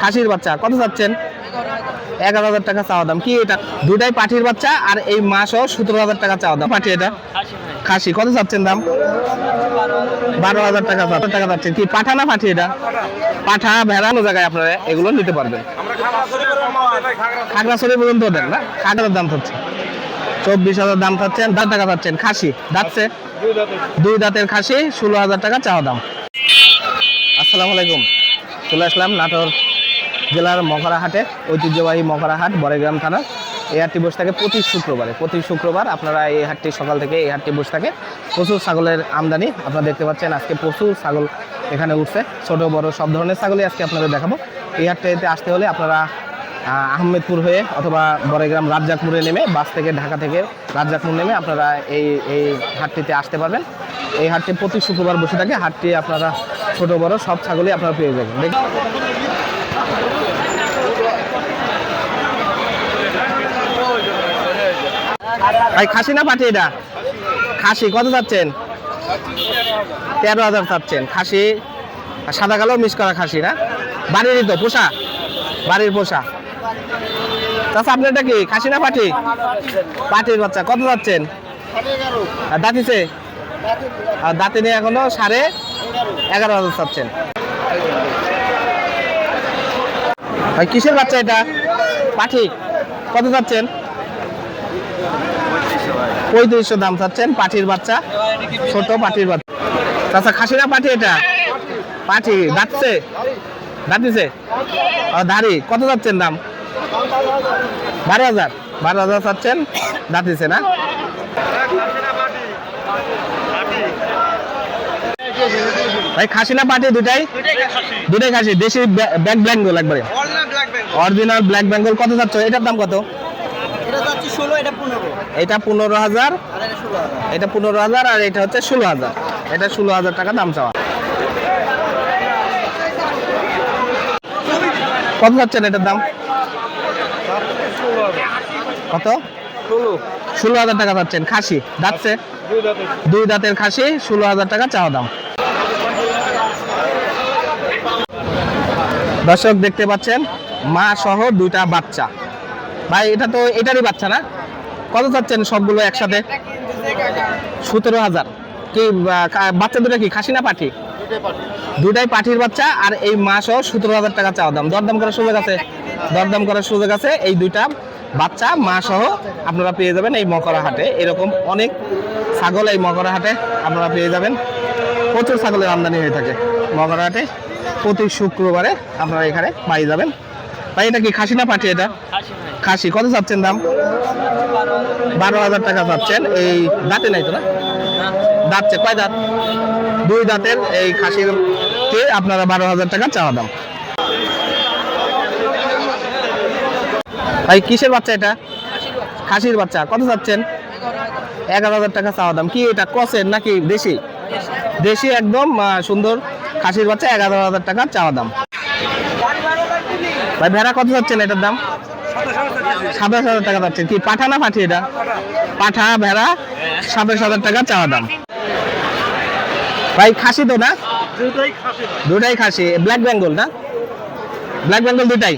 খাসির বাচ্চা কত চাচ্ছেন? 11,000 টাকা চাওয়া দাম। কি এটা? দুটাই পাঠির বাচ্চা আর এই মাসও 17,000 টাকা চাওয়া দাম। পাঠি এটা খাসি কত চাচ্ছেন দাম? 12,000 টাকা চাচ্ছেন। কি পাঠা না পাঠি? এটা পাঠা ভেড়ানো জায়গায় আপনারা এগুলো নিতে পারবেন। খাগড়াছড়ি পর্যন্ত দেন না? খাগড়ার দাম চাচ্ছে 24,000 দাম চাচ্ছেন। টাকা চাচ্ছেন। খাসি দাঁতছে দুই দাঁতের খাসি 16,000 টাকা চাওয়া দাম। আসসালামু আলাইকুম। চলে আসলাম নাটোর জেলার মকরা হাটে, ঐতিহ্যবাহী মকরা হাট, বড়গ্রাম থানা। এই হাটটি বসে থাকে প্রতি শুক্রবার। আপনারা এই হাটটি সকাল থেকে এই হাটটি বসে থাকে। প্রচুর ছাগলের আমদানি আপনারা দেখতে পাচ্ছেন। আজকে প্রচুর ছাগল এখানে উঠছে, ছোট বড় সব ধরনের ছাগলই আজকে আপনাদের দেখাবো। এই হাটটিতে আসতে হলে আপনারা আহমেদপুর হয়ে অথবা বড়গ্রাম রাজ্জাকপুরে নেমে, বাস থেকে ঢাকা থেকে রাজ্জাকপুর নেমে আপনারা এই হাটটিতে আসতে পারবেন। এই হাটটি প্রতি শুক্রবার বসে থাকে। হাটটি আপনারা ছোট বড় সব ছাগলই আপনারা পেয়ে যাবেন। ভাই খাসি না পাঠি? এটা খাসি কত চাচ্ছেন? 13,000 চাচ্ছেন। খাসি সাদা কালো মিক্স করা খাসি না? বাড়িরই তো পোষা? বাড়ির পোষা। তাছাড়া আপনার এটা কি খাসি না পাঠি? পাঠির বাচ্চা কত চাচ্ছেন? দাঁতিছে? আর দাঁতে নিয়ে এখনো 11,500 চাচ্ছেন। ভাই কিসের বাচ্চা এটা? পাঠি কত চাচ্ছেন? 3500 দাম চাচ্ছেন। পাঠির বাচ্চা, ছোট পাঠির বাচ্চা। আচ্ছা খাসি না পাঠি? এটা পাঠি দাঁতছে? দাঁতিছে? ধারি কত চাচ্ছেন দাম? 12,000 চাচ্ছেন। দাঁতিছে না? ভাই খাসি না পাঠি? দুটাই খাসি। দেশি ব্ল্যাক বেঙ্গল, একবারে অরিজিনাল ব্ল্যাক বেঙ্গল। কত চাচ্ছ? এটার দাম কত? এটা 15,000, এটা 15,000 আর এটা হচ্ছে 16,000। এটা 16,000 টাকা দাম চাওয়া। কত চাচ্ছেন এটার দাম? কত? 16,000 টাকা চাচ্ছেন। খাসি দাঁতছে? দুই দাঁতের খাসি 16,000 টাকা চাওয়া দাম। দর্শক দেখতে পাচ্ছেন মা সহ দুইটা বাচ্চা। ভাই এটা তো এটারই বাচ্চা না? কত চাচ্ছেন সবগুলো একসাথে? 17,000। কি বাচ্চা দুটা কি খাসি না পাঠি? দুটাই পাঠির বাচ্চা আর এই মা সহ 17,000 টাকা চাওয়া দাম। দরদাম করার সুযোগ আছে? দরদাম করার সুযোগ আছে। এই দুইটা বাচ্চা মা সহ আপনারা পেয়ে যাবেন এই মকরা হাটে। এরকম অনেক ছাগল এই মকরা হাটে আপনারা পেয়ে যাবেন। প্রচুর ছাগলের আমদানি হয়ে থাকে মকরা হাটে। প্রতি শুক্রবারে আপনারা এখানে পাই যাবেন। ভাই এটা কি খাসি না পাঠি? এটা খাসি কত চাচ্ছেন দাম? 12,000 টাকা চাচ্ছেন। এই দাঁতে নাই তো না? দাঁতছে কয় দাঁত? দুই দাঁতের এই খাসির কে আপনারা 12,000 টাকা চাওয়া দাম। ভাই কিসের বাচ্চা এটা? খাসির বাচ্চা কত চাচ্ছেন? 11,000 টাকা চাওয়া দাম। কি এটা ক্রসের নাকি দেশি? দেশি একদম সুন্দর খাসির বাচ্চা 11,000 টাকা চাওয়া দাম। ভাই ভেড়া কত চাচ্ছেন এটার দাম? 27,000 টাকা চাচ্ছেন। কি পাঠা না পাঠি? এটা পাঠা ভেড়া 27,000 টাকা চাওয়া দাম। ভাই খাসি তো না? দুটাই খাসি। ব্ল্যাক বেঙ্গল না? ব্ল্যাক বেঙ্গল দুটাই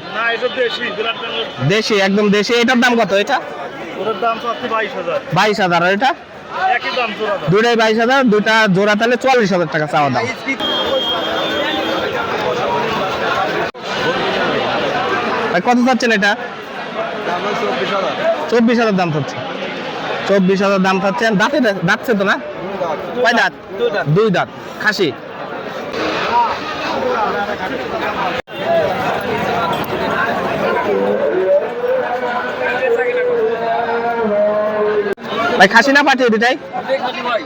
দেশি, একদম দেশি। এটার দাম কত? এটা 22,000 আর এটা দুটাই 22,000। দুটা জোড়া তাহলে 44,000 টাকা চাওয়া দাম। কত চাচ্ছেন এটা? 24,000 দাম চাচ্ছে। 24,000 দাম চাচ্ছেন। দাঁতছে তো না? কয় দাঁত? দুই দাঁত খাসি। ভাই খাসি না পাঠি?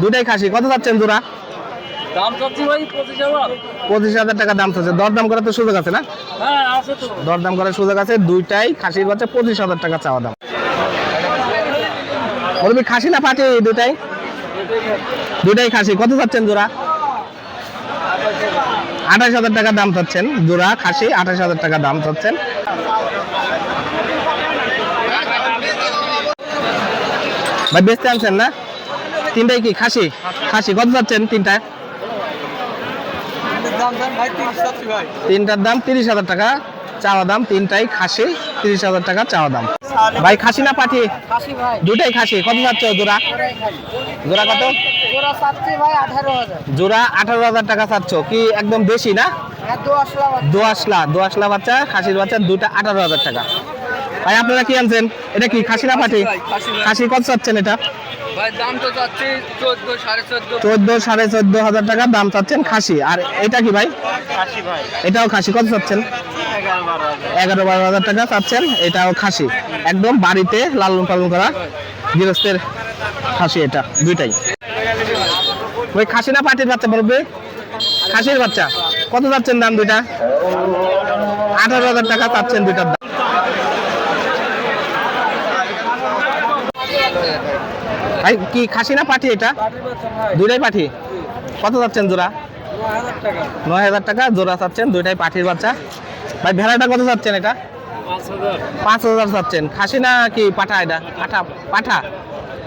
দুটাই খাসি। কত চাচ্ছেন জোড়া? 25,000 টাকা দাম চাচ্ছে। দরদাম করার তো সুযোগ আছে না? দরদাম করার সুযোগ আছে। দুইটাই খাসির বাচ্চা 25,000 টাকা চাওয়া দাম। বলবি খাসি না পাঠি? দুটাই খাসি। কত চাচ্ছেন জোড়া? 28,000 টাকা দাম চাচ্ছেন জোড়া খাসি। 28,000 টাকা দাম চাচ্ছেন। ভাই বেচতে আনছেন না? তিনটাই কি খাসি? খাসি কত চাচ্ছেন তিনটা? তিনটার দাম 30,000 টাকা চাওয়া দাম, তিনটাই খাসি, 30,000 টাকা চাওয়া দাম। ভাই খাসি না পাঠি? দুটাই খাসি। কত যাচ্ছ জোড়া? জোড়া কত? জোড়া 18,000 টাকা চাচ্ছ। কি একদম বেশি না? দোয়াশলা বাচ্চা, খাসির বাচ্চা, দুটা 18,000 টাকা। ভাই আপনারা কি আনছেন? এটা কি খাসি না পাঠি? খাসি কত চাচ্ছেন এটা? ভাই দাম তো চাচ্ছি 14 14,500 টাকা দাম চাচ্ছেন খাসি। আর এটা কি ভাই? খাসি ভাই। এটাও খাসি। কত চাচ্ছেন? 11-12,000 টাকা চাচ্ছেন। এটাও খাসি, একদম বাড়িতে লালন পালন করা গৃহস্থের খাসি, এটা দুইটাই। ওই খাসি না পাটির বাচ্চা বলবে? খাসির বাচ্চা। কত চাচ্ছেন দাম দুইটা? 18,000 টাকা চাচ্ছেন দুইটার দাম। ভাই কি খাসি না পাঠি এটা? দুইটাই পাঠি। কত চাচ্ছেন জোড়া? 9,000 টাকা জোড়া চাচ্ছেন, দুইটাই পাঠির বাচ্চা। ভাই ভেড়াটা কত চাচ্ছেন এটা? 5,000 চাচ্ছেন। খাসি না কি পাঠা? এটা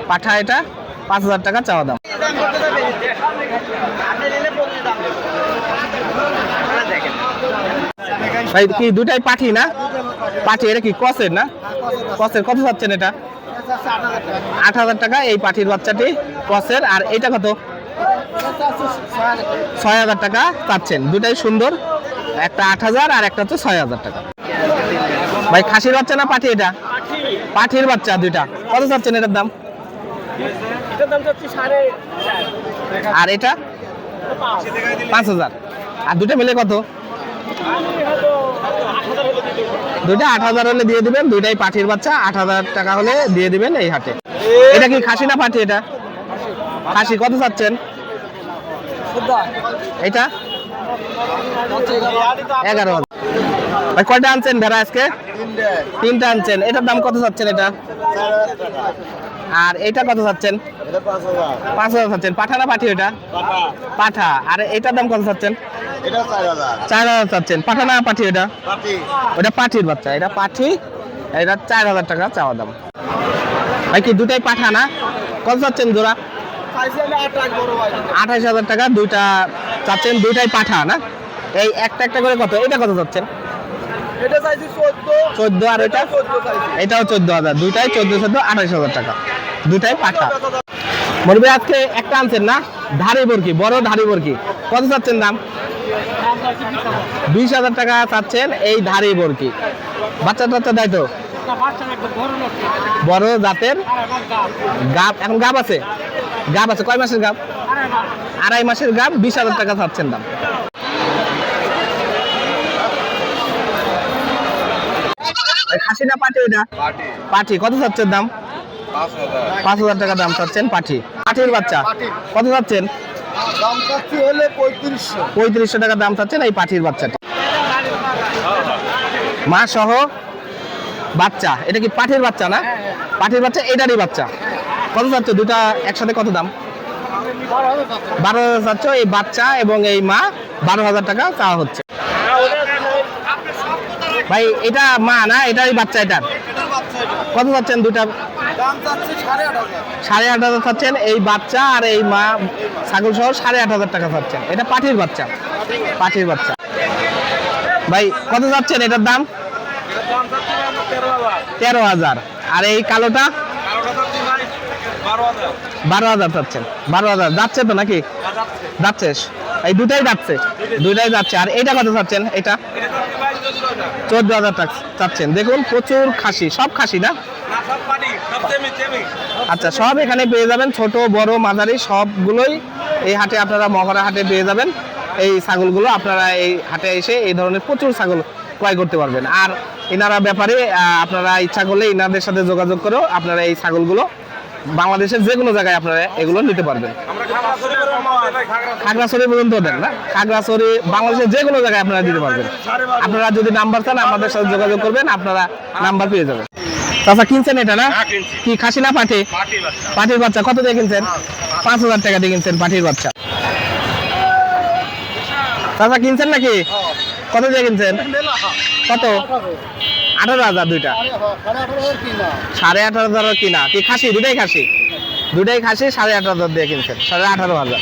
পাঠা এটা 5,000 টাকা চাওয়া দাম। ভাই কি দুইটাই পাঠি না? পাঠি। এটা কি কসের না? কসের। কত চাচ্ছেন এটা? 8,000 টাকা এই পাঠির বাচ্চাটি কসের। আর এটা কত? 6,000 টাকা চাচ্ছেন। দুটাই সুন্দর, একটা 8,000 আর একটা হচ্ছে 6,000 টাকা। ভাই খাসির বাচ্চা না পাঠি এটা? পাঠির বাচ্চা দুইটা। কত চাচ্ছেন এটার দাম? আর এটা 5,000। আর দুটো মিলে কত? দুইটা 8,000 হলে দিয়ে দিবেন। দুইটাই পাঠির বাচ্চা, 8,000 টাকা হলে দিয়ে দিবেন এই হাটে। এটা কি খাসি না পাঠি? এটা খাসি। কত চাচ্ছেন এটা? 11,000। ভাই কয়টা আনছেন ভেড়া আজকে? তিনটা আনছেন। এটার দাম কত চাচ্ছেন এটা? আর এটা কত চাচ্ছেন? 5,000 চাচ্ছেন। পাঠা না পাঠি? এটা পাঠা। আর এটার দাম কত চাচ্ছেন? 4,000 চাচ্ছেন। পাঠা না পাঠি? এটা ওটা পাঠির বাচ্চা, এটা পাঠি, এটা 4,000 টাকা চাওয়া দাম। ভাই কি দুটাই পাঠা না? কত চাচ্ছেন জোড়া? 28,000 টাকা দুইটা চাচ্ছেন। দুইটাই পাঠা না? এই একটা একটা করে কত? এটা কত চাচ্ছেন? 14। আর এটা? এটাও 14,000। দুইটাই 14, 28,000 টাকা, দুইটাই পাঠা। মরবি আজকে একটা আনছেন না? ধারি বরকি, বড় ধারি বরকি। কত চাচ্ছেন দাম? 20,000 টাকা চাচ্ছেন এই ধারি বরকি। বাচ্চা টাচ্চা দেয় তো? বড় জাতের গাব। এখন গাব আছে? গাব আছে। কয় মাসের গাব? 2.5 মাসের গাব। 20,000 টাকা চাচ্ছেন দাম। খাসি না পাঠি? এটা পাঠি। কত চাচ্ছেন দাম? 5,000 টাকা দাম চাচ্ছেন পাঠি। পাঠির বাচ্চা কত চাচ্ছেন? 3500 টাকা দাম চাচ্ছেন এই পাঠির বাচ্চাটি, মা সহ বাচ্চা। এটা কি পাঠির বাচ্চা না? পাঠির বাচ্চা, এটারই বাচ্চা। কত চাচ্ছ দুটা একসাথে? কত দাম? 12,000 চাচ্ছ এই বাচ্চা এবং এই মা। 12,000 টাকা চাওয়া হচ্ছে। ভাই এটা মা না, এটাই বাচ্চা। এটার কত চাচ্ছেন দুটা? 8,500 চাচ্ছেন এই বাচ্চা আর এই মা ছাগল সহ 8,500 টাকা চাচ্ছেন। এটা পাঠির বাচ্চা, পাঠির বাচ্চা। ভাই কত চাচ্ছেন এটার দাম? 13,000। আর এই কালোটা? 12,000 চাচ্ছেন। 12,000 যাচ্ছে তো নাকি? যাচ্ছে। এই দুটাই যাচ্ছে, দুইটাই যাচ্ছে। আর এটা কত চাচ্ছেন? এটা 14,000 টাকা চাচ্ছেন। দেখুন প্রচুর খাসি, সব খাসি না? আচ্ছা, সব এখানে পেয়ে যাবেন, ছোট বড় মাঝারি সবগুলোই এই হাটে আপনারা মহড়া হাটে পেয়ে যাবেন। এই ছাগলগুলো আপনারা এই হাটে এসে এই ধরনের প্রচুর ছাগল ক্রয় করতে পারবেন। আর এনারা ব্যাপারে আপনারা ইচ্ছা করলে এনাদের সাথে যোগাযোগ করেও আপনারা এই ছাগলগুলো বাংলাদেশের যে কোনো জায়গায় আপনারা এগুলো নিতে পারবেন। খাগড়াছড়ি পর্যন্ত দেন না? খাগড়াছড়ি বাংলাদেশের যে কোনো জায়গায় আপনারা দিতে পারবেন। আপনারা যদি নাম্বার চান আমাদের সাথে যোগাযোগ করবেন, আপনারা নাম্বার পেয়ে যাবেন। চাচা কিনছেন এটা না? কি খাসি না পাঠি? পাঠির বাচ্চা। কত দিয়ে কিনছেন? 5,000 টাকা দিয়ে কিনছেন পাঠির বাচ্চা। চাচা কিনছেন নাকি? কত দিয়ে কিনছেন? কত? 18,000 দুইটা। 18,500 কিনা। কি খাসি? দুটাই খাসি, দুটাই খাসি। 18,500 দিয়ে কিনছেন। 18,500।